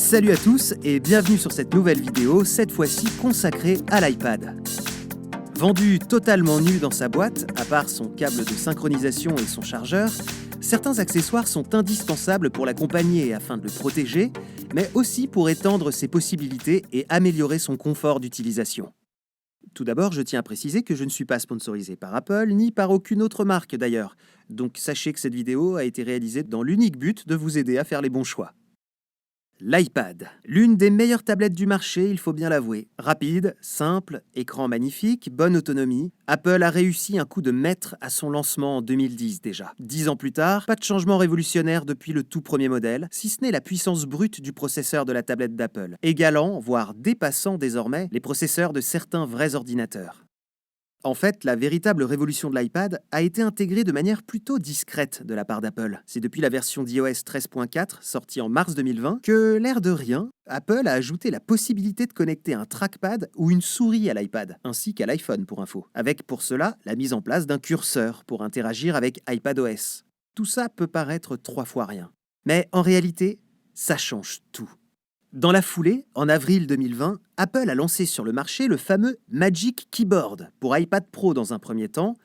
Salut à tous et bienvenue sur cette nouvelle vidéo, cette fois-ci consacrée à l'iPad. Vendu totalement nu dans sa boîte, à part son câble de synchronisation et son chargeur, certains accessoires sont indispensables pour l'accompagner afin de le protéger, mais aussi pour étendre ses possibilités et améliorer son confort d'utilisation. Tout d'abord, je tiens à préciser que je ne suis pas sponsorisé par Apple, ni par aucune autre marque d'ailleurs, donc sachez que cette vidéo a été réalisée dans l'unique but de vous aider à faire les bons choix. L'iPad, l'une des meilleures tablettes du marché, il faut bien l'avouer. Rapide, simple, écran magnifique, bonne autonomie. Apple a réussi un coup de maître à son lancement en 2010 déjà. 10 ans plus tard, pas de changement révolutionnaire depuis le tout premier modèle, si ce n'est la puissance brute du processeur de la tablette d'Apple, égalant, voire dépassant désormais les processeurs de certains vrais ordinateurs. En fait, la véritable révolution de l'iPad a été intégrée de manière plutôt discrète de la part d'Apple. C'est depuis la version d'iOS 13.4, sortie en mars 2020, que, l'air de rien, Apple a ajouté la possibilité de connecter un trackpad ou une souris à l'iPad, ainsi qu'à l'iPhone pour info, avec pour cela la mise en place d'un curseur pour interagir avec iPadOS. Tout ça peut paraître 3 fois rien. Mais en réalité, ça change tout. Dans la foulée, en avril 2020, Apple a lancé sur le marché le fameux Magic Keyboard pour iPad Pro dans un premier temps,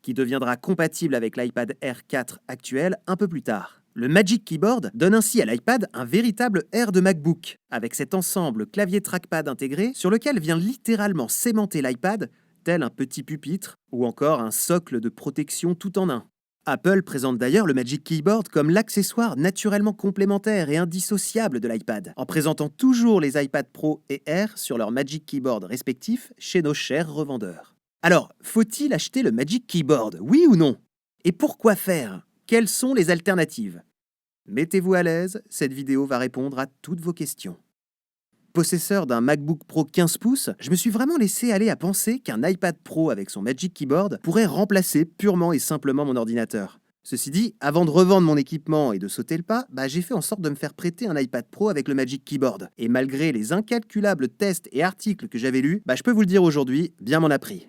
qui deviendra compatible avec l'iPad Air 4 actuel un peu plus tard. Le Magic Keyboard donne ainsi à l'iPad un véritable air de MacBook, avec cet ensemble clavier-trackpad intégré sur lequel vient littéralement sémenter l'iPad, tel un petit pupitre ou encore un socle de protection tout en un. Apple présente d'ailleurs le Magic Keyboard comme l'accessoire naturellement complémentaire et indissociable de l'iPad, en présentant toujours les iPad Pro et Air sur leurs Magic Keyboard respectifs chez nos chers revendeurs. Alors, faut-il acheter le Magic Keyboard, oui ou non? Et pourquoi faire? Quelles sont les alternatives? Mettez-vous à l'aise, cette vidéo va répondre à toutes vos questions. Possesseur d'un MacBook Pro 15 pouces, je me suis vraiment laissé aller à penser qu'un iPad Pro avec son Magic Keyboard pourrait remplacer purement et simplement mon ordinateur. Ceci dit, avant de revendre mon équipement et de sauter le pas, j'ai fait en sorte de me faire prêter un iPad Pro avec le Magic Keyboard. Et malgré les incalculables tests et articles que j'avais lus, je peux vous le dire aujourd'hui, bien m'en a pris.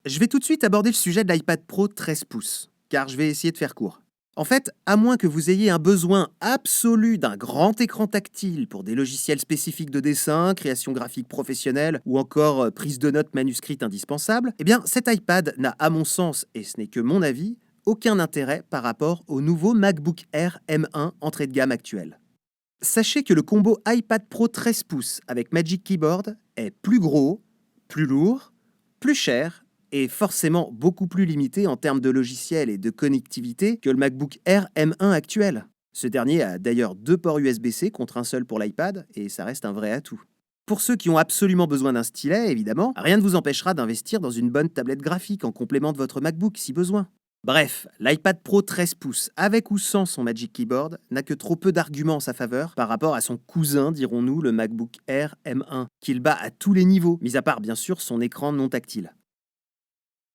Je vais tout de suite aborder le sujet de l'iPad Pro 13 pouces, car je vais essayer de faire court. En fait, à moins que vous ayez un besoin absolu d'un grand écran tactile pour des logiciels spécifiques de dessin, création graphique professionnelle ou encore prise de notes manuscrite indispensable, cet iPad n'a, à mon sens, et ce n'est que mon avis, aucun intérêt par rapport au nouveau MacBook Air M1 entrée de gamme actuel. Sachez que le combo iPad Pro 13 pouces avec Magic Keyboard est plus gros, plus lourd, plus cher et forcément beaucoup plus limité en termes de logiciels et de connectivité que le MacBook Air M1 actuel. Ce dernier a d'ailleurs 2 ports USB-C contre un seul pour l'iPad, et ça reste un vrai atout. Pour ceux qui ont absolument besoin d'un stylet, évidemment, rien ne vous empêchera d'investir dans une bonne tablette graphique en complément de votre MacBook si besoin. Bref, l'iPad Pro 13 pouces, avec ou sans son Magic Keyboard, n'a que trop peu d'arguments en sa faveur par rapport à son cousin, dirons-nous, le MacBook Air M1, qu'il bat à tous les niveaux, mis à part bien sûr son écran non tactile.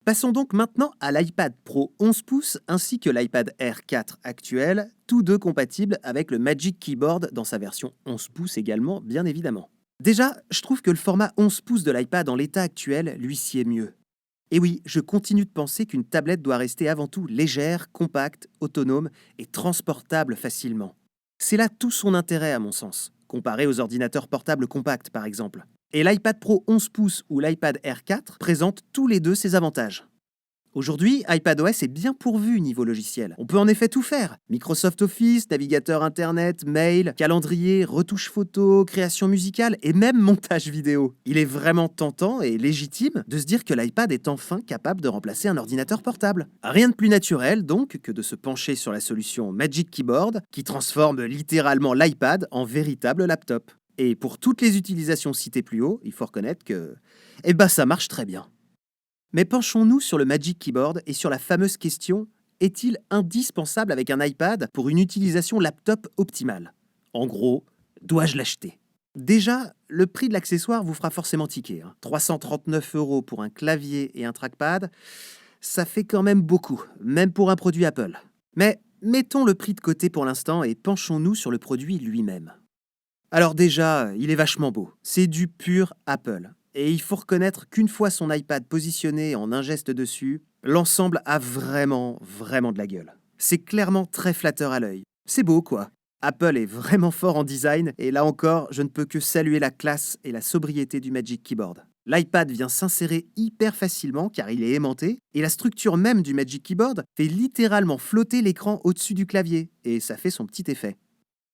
Passons donc maintenant à l'iPad Pro 11 pouces ainsi que l'iPad Air 4 actuel, tous deux compatibles avec le Magic Keyboard dans sa version 11 pouces également, bien évidemment. Déjà, je trouve que le format 11 pouces de l'iPad en l'état actuel lui sied mieux. Et oui, je continue de penser qu'une tablette doit rester avant tout légère, compacte, autonome et transportable facilement. C'est là tout son intérêt à mon sens, comparé aux ordinateurs portables compacts par exemple. Et l'iPad Pro 11 pouces ou l'iPad Air 4 présentent tous les deux ces avantages. Aujourd'hui, iPadOS est bien pourvu niveau logiciel. On peut en effet tout faire. Microsoft Office, navigateur internet, mail, calendrier, retouche photo, création musicale et même montage vidéo. Il est vraiment tentant et légitime de se dire que l'iPad est enfin capable de remplacer un ordinateur portable. Rien de plus naturel donc que de se pencher sur la solution Magic Keyboard qui transforme littéralement l'iPad en véritable laptop. Et pour toutes les utilisations citées plus haut, il faut reconnaître que ça marche très bien. Mais penchons-nous sur le Magic Keyboard et sur la fameuse question « Est-il indispensable avec un iPad pour une utilisation laptop optimale ?» En gros, dois-je l'acheter? Déjà, le prix de l'accessoire vous fera forcément tiquer. 339 € pour un clavier et un trackpad, ça fait quand même beaucoup, même pour un produit Apple. Mais mettons le prix de côté pour l'instant et penchons-nous sur le produit lui-même. Alors déjà, il est vachement beau. C'est du pur Apple. Et il faut reconnaître qu'une fois son iPad positionné en un geste dessus, l'ensemble a vraiment de la gueule. C'est clairement très flatteur à l'œil. C'est beau, quoi. Apple est vraiment fort en design, et là encore, je ne peux que saluer la classe et la sobriété du Magic Keyboard. L'iPad vient s'insérer hyper facilement car il est aimanté, et la structure même du Magic Keyboard fait littéralement flotter l'écran au-dessus du clavier, et ça fait son petit effet.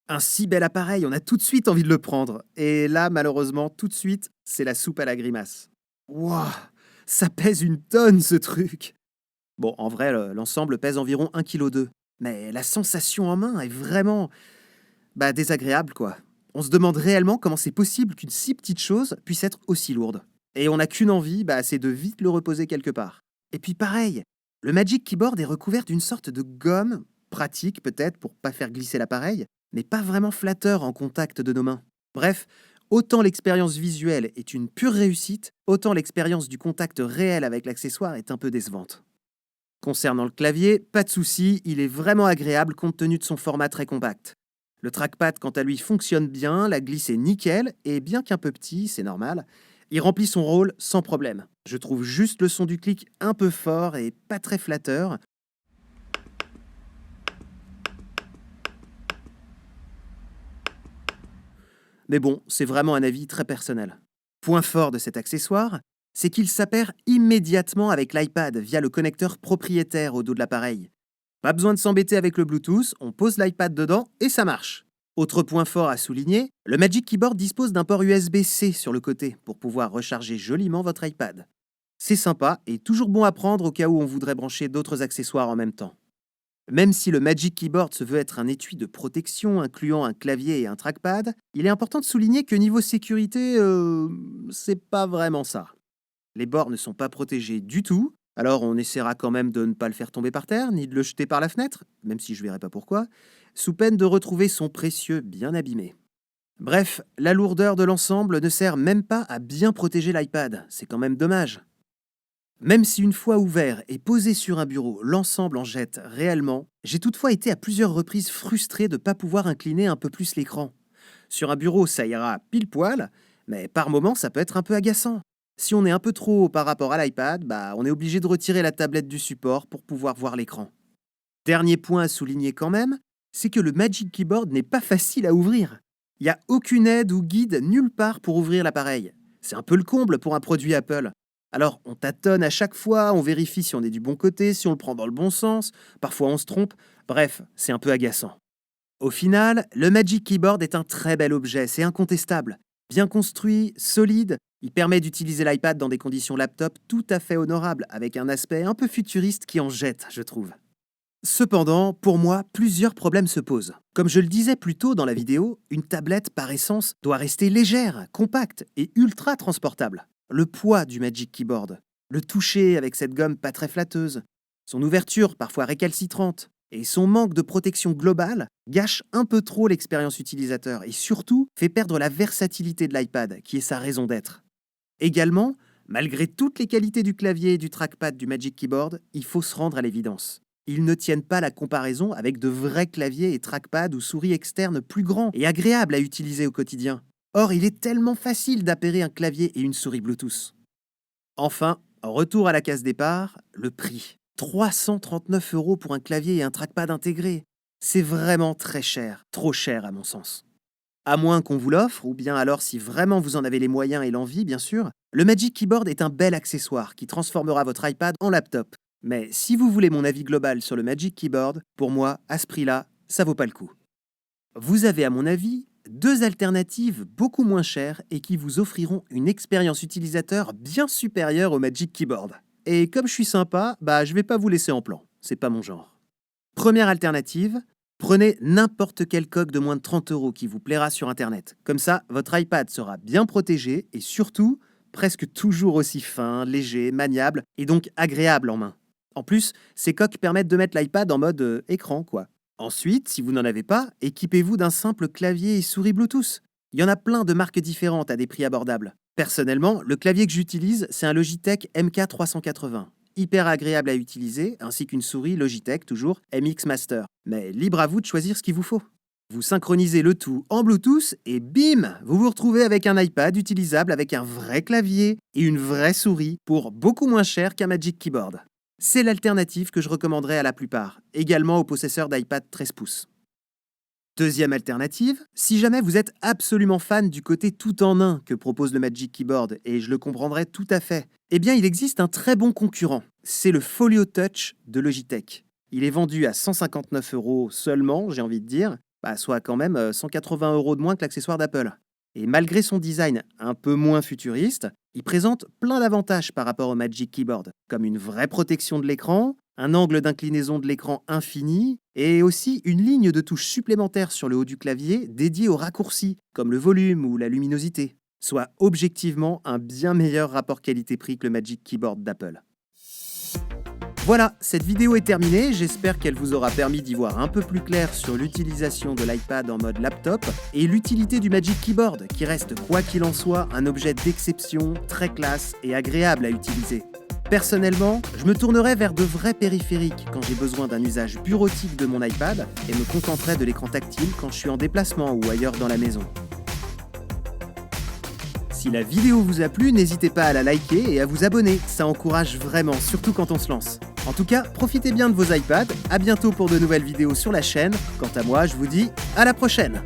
Un si bel appareil, on a tout de suite envie de le prendre, et là, malheureusement, tout de suite, c'est la soupe à la grimace. Wouah, ça pèse une tonne ce truc! Bon, en vrai, l'ensemble pèse environ 1,2 kg, mais la sensation en main est vraiment désagréable, quoi. On se demande réellement comment c'est possible qu'une si petite chose puisse être aussi lourde. Et on n'a qu'une envie, c'est de vite le reposer quelque part. Et puis pareil, le Magic Keyboard est recouvert d'une sorte de gomme, pratique peut-être pour pas faire glisser l'appareil, mais pas vraiment flatteur en contact de nos mains. Bref, autant l'expérience visuelle est une pure réussite, autant l'expérience du contact réel avec l'accessoire est un peu décevante. Concernant le clavier, pas de souci, il est vraiment agréable compte tenu de son format très compact. Le trackpad, quant à lui, fonctionne bien, la glisse est nickel, et bien qu'un peu petit, c'est normal, il remplit son rôle sans problème. Je trouve juste le son du clic un peu fort et pas très flatteur. Mais bon, c'est vraiment un avis très personnel. Point fort de cet accessoire, c'est qu'il s'appaire immédiatement avec l'iPad via le connecteur propriétaire au dos de l'appareil. Pas besoin de s'embêter avec le Bluetooth, on pose l'iPad dedans et ça marche. Autre point fort à souligner, le Magic Keyboard dispose d'un port USB-C sur le côté pour pouvoir recharger joliment votre iPad. C'est sympa et toujours bon à prendre au cas où on voudrait brancher d'autres accessoires en même temps. Même si le Magic Keyboard se veut être un étui de protection incluant un clavier et un trackpad, il est important de souligner que niveau sécurité, c'est pas vraiment ça. Les bords ne sont pas protégés du tout, alors on essaiera quand même de ne pas le faire tomber par terre, ni de le jeter par la fenêtre, même si je verrai pas pourquoi, sous peine de retrouver son précieux bien abîmé. Bref, la lourdeur de l'ensemble ne sert même pas à bien protéger l'iPad, c'est quand même dommage. Même si une fois ouvert et posé sur un bureau, l'ensemble en jette réellement, j'ai toutefois été à plusieurs reprises frustré de ne pas pouvoir incliner un peu plus l'écran. Sur un bureau, ça ira pile poil, mais par moments, ça peut être un peu agaçant. Si on est un peu trop haut par rapport à l'iPad, on est obligé de retirer la tablette du support pour pouvoir voir l'écran. Dernier point à souligner quand même, c'est que le Magic Keyboard n'est pas facile à ouvrir. Il n'y a aucune aide ou guide nulle part pour ouvrir l'appareil. C'est un peu le comble pour un produit Apple. Alors, on tâtonne à chaque fois, on vérifie si on est du bon côté, si on le prend dans le bon sens, parfois on se trompe, bref, c'est un peu agaçant. Au final, le Magic Keyboard est un très bel objet, c'est incontestable. Bien construit, solide, il permet d'utiliser l'iPad dans des conditions laptop tout à fait honorables, avec un aspect un peu futuriste qui en jette, je trouve. Cependant, pour moi, plusieurs problèmes se posent. Comme je le disais plus tôt dans la vidéo, une tablette, par essence, doit rester légère, compacte et ultra transportable. Le poids du Magic Keyboard, le toucher avec cette gomme pas très flatteuse, son ouverture parfois récalcitrante, et son manque de protection globale gâche un peu trop l'expérience utilisateur et surtout fait perdre la versatilité de l'iPad, qui est sa raison d'être. Également, malgré toutes les qualités du clavier et du trackpad du Magic Keyboard, il faut se rendre à l'évidence. Ils ne tiennent pas la comparaison avec de vrais claviers et trackpads ou souris externes plus grands et agréables à utiliser au quotidien. Or, il est tellement facile d'appairer un clavier et une souris Bluetooth. Enfin, retour à la case départ, le prix. 339 € pour un clavier et un trackpad intégrés. C'est vraiment très cher, trop cher à mon sens. À moins qu'on vous l'offre, ou bien alors si vraiment vous en avez les moyens et l'envie, bien sûr, le Magic Keyboard est un bel accessoire qui transformera votre iPad en laptop. Mais si vous voulez mon avis global sur le Magic Keyboard, pour moi, à ce prix-là, ça vaut pas le coup. Vous avez, à mon avis, deux alternatives beaucoup moins chères et qui vous offriront une expérience utilisateur bien supérieure au Magic Keyboard. Et comme je suis sympa, je vais pas vous laisser en plan. C'est pas mon genre. Première alternative, prenez n'importe quel coque de moins de 30 € qui vous plaira sur Internet. Comme ça, votre iPad sera bien protégé et surtout, presque toujours aussi fin, léger, maniable et donc agréable en main. En plus, ces coques permettent de mettre l'iPad en mode écran, quoi. Ensuite, si vous n'en avez pas, équipez-vous d'un simple clavier et souris Bluetooth. Il y en a plein de marques différentes à des prix abordables. Personnellement, le clavier que j'utilise, c'est un Logitech MK380. Hyper agréable à utiliser, ainsi qu'une souris Logitech, toujours MX Master. Mais libre à vous de choisir ce qu'il vous faut. Vous synchronisez le tout en Bluetooth et bim, vous vous retrouvez avec un iPad utilisable avec un vrai clavier et une vraie souris pour beaucoup moins cher qu'un Magic Keyboard. C'est l'alternative que je recommanderais à la plupart, également aux possesseurs d'iPad 13 pouces. Deuxième alternative, si jamais vous êtes absolument fan du côté tout en un que propose le Magic Keyboard, et je le comprendrai tout à fait, eh bien il existe un très bon concurrent, c'est le Folio Touch de Logitech. Il est vendu à 159 € seulement, j'ai envie de dire, soit quand même 180 € de moins que l'accessoire d'Apple. Et malgré son design un peu moins futuriste, il présente plein d'avantages par rapport au Magic Keyboard, comme une vraie protection de l'écran, un angle d'inclinaison de l'écran infini, et aussi une ligne de touche supplémentaire sur le haut du clavier dédiée aux raccourcis, comme le volume ou la luminosité, soit objectivement un bien meilleur rapport qualité-prix que le Magic Keyboard d'Apple. Voilà, cette vidéo est terminée, j'espère qu'elle vous aura permis d'y voir un peu plus clair sur l'utilisation de l'iPad en mode laptop et l'utilité du Magic Keyboard, qui reste quoi qu'il en soit un objet d'exception, très classe et agréable à utiliser. Personnellement, je me tournerai vers de vrais périphériques quand j'ai besoin d'un usage bureautique de mon iPad et me contenterai de l'écran tactile quand je suis en déplacement ou ailleurs dans la maison. Si la vidéo vous a plu, n'hésitez pas à la liker et à vous abonner, ça encourage vraiment, surtout quand on se lance. En tout cas, profitez bien de vos iPads, à bientôt pour de nouvelles vidéos sur la chaîne. Quant à moi, je vous dis à la prochaine!